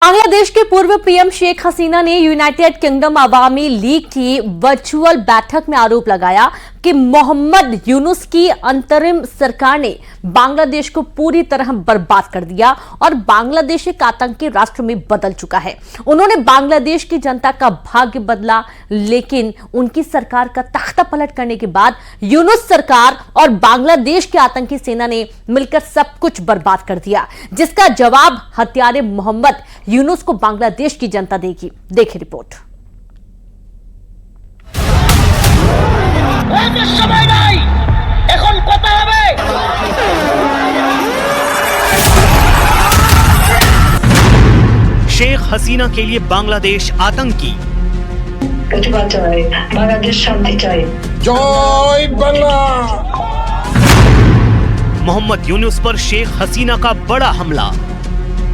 बांग्लादेश के पूर्व पीएम शेख हसीना ने यूनाइटेड किंगडम अवामी लीग की वर्चुअल बैठक में आरोप लगाया कि मोहम्मद यूनुस की अंतरिम सरकार ने बांग्लादेश को पूरी तरह बर्बाद कर दिया और बांग्लादेश एक आतंकी राष्ट्र में बदल चुका है। उन्होंने बांग्लादेश की जनता का भाग्य बदला, लेकिन उनकी सरकार का तख्ता पलट करने के बाद यूनुस सरकार और बांग्लादेश की आतंकी सेना ने मिलकर सब कुछ बर्बाद कर दिया, जिसका जवाब हत्यारे मोहम्मद यूनुस को बांग्लादेश की जनता देगी। देखिए रिपोर्ट। शेख हसीना के लिए बांग्लादेश आतंकी। बांग्लादेश शांति चाहिए। जय बांग्ला। मोहम्मद यूनुस पर शेख हसीना का बड़ा हमला।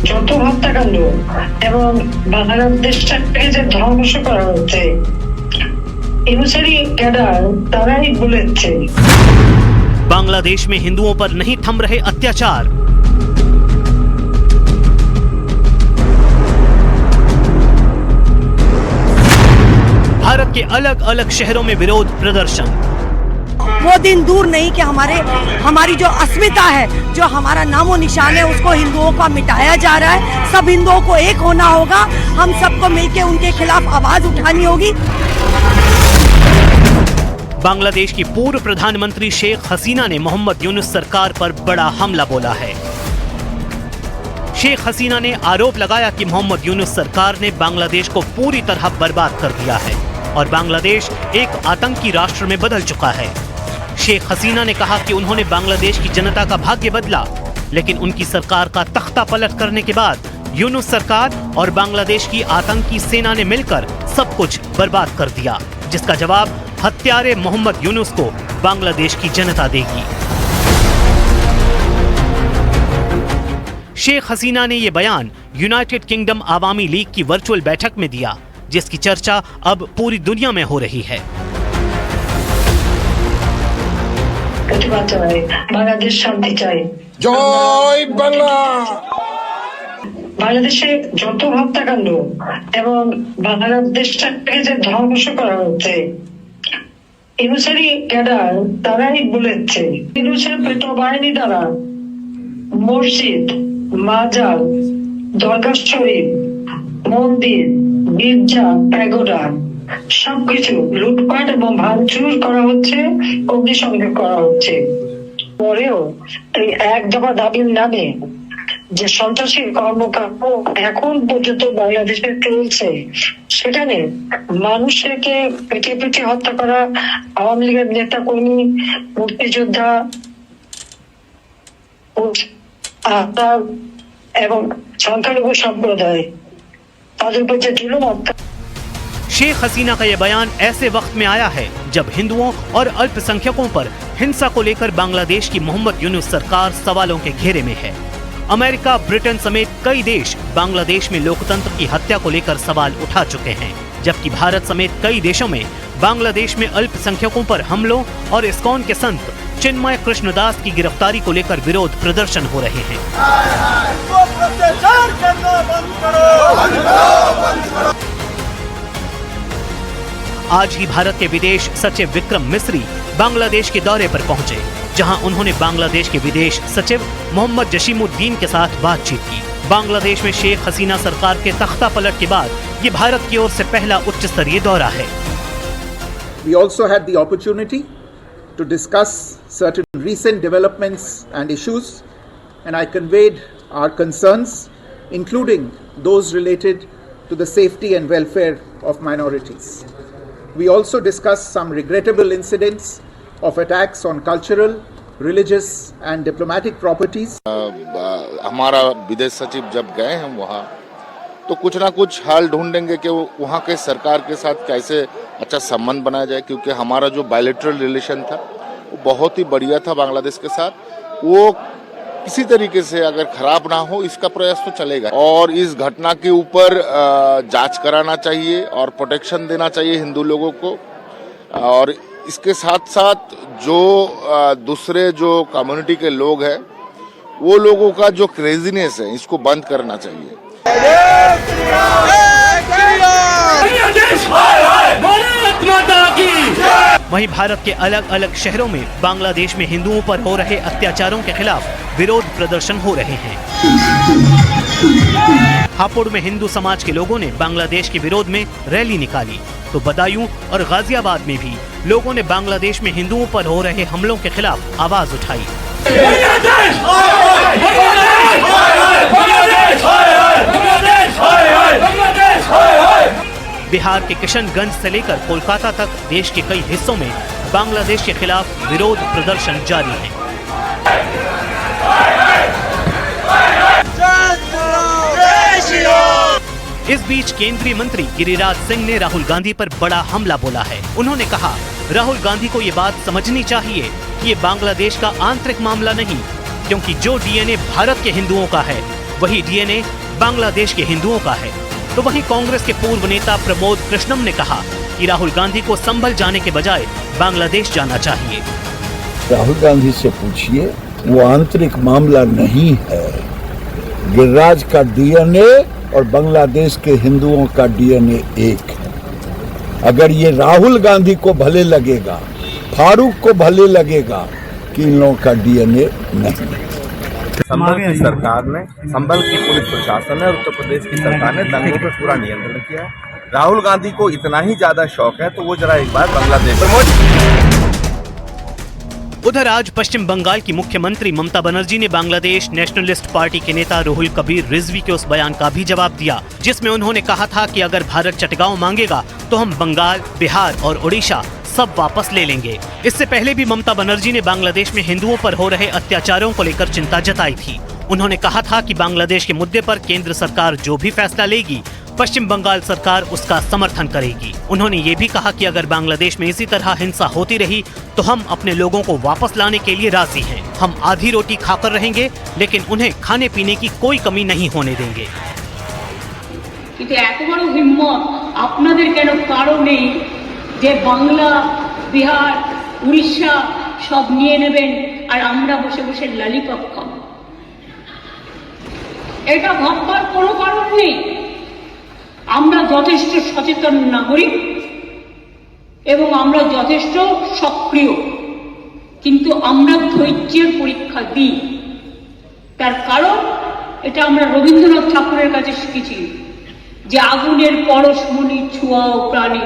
যত হত্যাকাণ্ড এবং বাংলাদেশটাকে যে ধ্বংস করা হচ্ছে ইউনুসেরই ক্যাডার তারাই বলেছে। बांग्लादेश में हिंदुओं पर नहीं थम रहे अत्याचार। भारत के अलग अलग शहरों में विरोध प्रदर्शन। वो दिन दूर नहीं कि हमारी जो अस्मिता है, जो हमारा नामो निशान है, उसको हिंदुओं का मिटाया जा रहा है। सब हिंदुओं को एक होना होगा, हम सबको मिलकर उनके खिलाफ आवाज उठानी होगी। बांग्लादेश की पूर्व प्रधानमंत्री शेख हसीना ने मोहम्मद यूनुस सरकार पर बड़ा हमला बोला है। शेख हसीना ने आरोप लगाया कि मोहम्मद यूनुस सरकार ने बांग्लादेश को पूरी तरह बर्बाद कर दिया है और बांग्लादेश एक आतंकी राष्ट्र में बदल चुका है। शेख हसीना ने कहा कि उन्होंने बांग्लादेश की जनता का भाग्य बदला, लेकिन उनकी सरकार का तख्ता पलट करने के बाद यूनुस सरकार और बांग्लादेश की आतंकी सेना ने मिलकर सब कुछ बर्बाद कर दिया, जिसका जवाब हत्यारे मोहम्मद यूनुस को बांग्लादेश की जनता देगी। शेख हसीना ने यह बयान यूनाइटेड किंगडम अवामी लीग की वर्चुअल बैठक में दिया, जिसकी चर्चा अब पूरी दुनिया में हो रही है। বাংলাদেশ শান্তি চাই। জয় বাংলা। বাংলাদেশে যত হত্যাকাণ্ড এবং বাংলাদেশটাকে যে ধ্বংস করা হচ্ছে ইউনুসেরই ক্যাডার তারাই বলেছে। ইউনুসের পেটো বাহিনী দ্বারা মসজিদ, মাজার, দরগা শরীফ, মন্দির, গির্জা, প্যাগোডা সবকিছু লুটপাট এবং ভাঙচুর করা হচ্ছে, অগ্নিসংযোগ করা হচ্ছে। পরেও এই এক দফা দাবির নামে যে সন্ত্রাসী কর্মকাণ্ড এখন পর্যন্ত বাংলাদেশে চলছে, সেখানে মানুষকে পেটে পেটে হত্যা করা, আওয়ামী লীগের নেতা কর্মী, মুক্তিযোদ্ধা এবং সংখ্যালঘু সম্প্রদায় তাদের উপর যে জুলুম शेख हसीना का यह बयान ऐसे वक्त में आया है जब हिंदुओं और अल्पसंख्यकों पर हिंसा को लेकर बांग्लादेश की मोहम्मद यूनुस सरकार सवालों के घेरे में है। अमेरिका, ब्रिटेन समेत कई देश बांग्लादेश में लोकतंत्र की हत्या को लेकर सवाल उठा चुके हैं, जबकि भारत समेत कई देशों में बांग्लादेश में अल्पसंख्यकों पर हमलों और इस्कॉन के संत चिन्मय कृष्णदास की गिरफ्तारी को लेकर विरोध प्रदर्शन हो रहे हैं। आज ही भारत के विदेश सचिव विक्रम मिस्री बांग्लादेश के दौरे पर पहुंचे, जहां उन्होंने बांग्लादेश के विदेश सचिव मोहम्मद जसीमुद्दीन के साथ बातचीत की। बांग्लादेश में शेख हसीना सरकार के तख्ता पलट के बाद ये भारत की ओर से पहला उच्च स्तरीय दौरा है। We also had the opportunity to discuss certain recent developments and issues, and I conveyed our concerns, including those related to the safety and welfare of minorities. We also discussed some regrettable incidents of attacks on cultural, religious and diplomatic properties. हमारा विदेश सचिव जब गए हम वहाँ तो कुछ ना कुछ हाल ढूंढेंगे कि वहाँ के सरकार के साथ कैसे अच्छा संबंध बनाया जाए, क्योंकि हमारा जो बायलैटरल रिलेशन था वो बहुत ही बढ़िया था बांग्लादेश के साथ। वो किसी तरीके से अगर खराब ना हो, इसका प्रयास तो चलेगा और इस घटना के ऊपर जांच कराना चाहिए और प्रोटेक्शन देना चाहिए हिंदू लोगों को, और इसके साथ साथ जो दूसरे जो कम्युनिटी के लोग हैं वो लोगों का जो क्रेजीनेस है इसको बंद करना चाहिए। वहीं भारत के अलग अलग शहरों में बांग्लादेश में हिंदुओं पर हो रहे अत्याचारों के खिलाफ विरोध प्रदर्शन हो रहे हैं। हापुड़ में हिंदू समाज के लोगों ने बांग्लादेश के विरोध में रैली निकाली, तो बदायूं और गाजियाबाद में भी लोगों ने बांग्लादेश में हिंदुओं पर हो रहे हमलों के खिलाफ आवाज उठाई। बिहार के किशनगंज से लेकर कोलकाता तक देश के कई हिस्सों में बांग्लादेश के खिलाफ विरोध प्रदर्शन जारी है। इस बीच केंद्रीय मंत्री गिरिराज सिंह ने राहुल गांधी पर बड़ा हमला बोला है। उन्होंने कहा, राहुल गांधी को ये बात समझनी चाहिए कि ये बांग्लादेश का आंतरिक मामला नहीं, क्योंकि जो डीएनए भारत के हिंदुओं का है वही डीएनए बांग्लादेश के हिंदुओं का है। तो वहीं कांग्रेस के पूर्व नेता प्रमोद कृष्णम ने कहा कि राहुल गांधी को संभल जाने के बजाय बांग्लादेश जाना चाहिए। राहुल गांधी से पूछिए, वो आंतरिक मामला नहीं है। गिरिराज का डीएनए और बांग्लादेश के हिंदुओं का डीएनए एक है। अगर ये राहुल गांधी को भले लगेगा, फारूक को भले लगेगा कि इन लोगों का डीएनए नहीं है। संभल की सरकार ने, संभल की पुलिस प्रशासन ने और उत्तर प्रदेश की सरकार ने दंगों पर पूरा नियंत्रण किया है। राहुल गांधी को इतना ही ज्यादा शौक है तो वो जरा एक बार बांग्लादेश। उधर आज पश्चिम बंगाल की मुख्यमंत्री ममता बनर्जी ने बांग्लादेश नेशनलिस्ट पार्टी के नेता रुहुल कबीर रिजवी के उस बयान का भी जवाब दिया, जिसमें उन्होंने कहा था कि अगर भारत चटगांव मांगेगा तो हम बंगाल, बिहार और उड़ीसा सब वापस ले लेंगे। इससे पहले भी ममता बनर्जी ने बांग्लादेश में हिंदुओं पर हो रहे अत्याचारों को लेकर चिंता जताई थी। उन्होंने कहा था कि बांग्लादेश के मुद्दे पर केंद्र सरकार जो भी फैसला लेगी, पश्चिम बंगाल सरकार उसका समर्थन करेगी। उन्होंने ये भी कहा कि अगर बांग्लादेश में इसी तरह हिंसा होती रही तो हम अपने लोगों को वापस लाने के लिए राजी हैं। हम आधी रोटी खाकर रहेंगे, लेकिन उन्हें खाने पीने की कोई कमी नहीं होने देंगे। কিন্তু এত বড় হিম্মত আপনাদের কেন কারো নেই যে বাংলা, বিহার, উড়িষ্যা সব নিয়ে নেবেন আর আমরা বসে বসে ললিপপ খাবো? এটা ভাববার কোনো কারণ নেই। আমরা যথেষ্ট সচেতন নাগরিক এবং আমরা যথেষ্ট সক্রিয়, কিন্তু আমরা ধৈর্যের পরীক্ষা দিই। তার কারণ এটা আমরা রবীন্দ্রনাথ ঠাকুরের কাছে শিখেছি যে আগুনের পরশমণি ছোঁয়াও প্রাণী,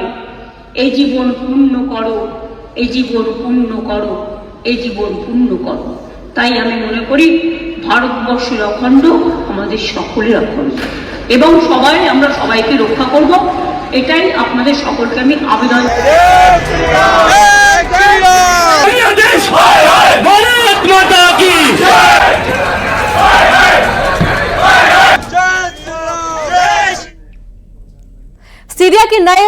এই জীবন পূর্ণ করো, এই জীবন পূর্ণ করো, এই জীবন পূর্ণ করো। তাই আমি মনে করি ভারতবর্ষের অখণ্ড আমাদের সকলের অখণ্ড এবং সবাই আমরা সবাইকে রক্ষা করব, এটাই আপনাদের সকলকে আমি আবেদন सीरिया के नए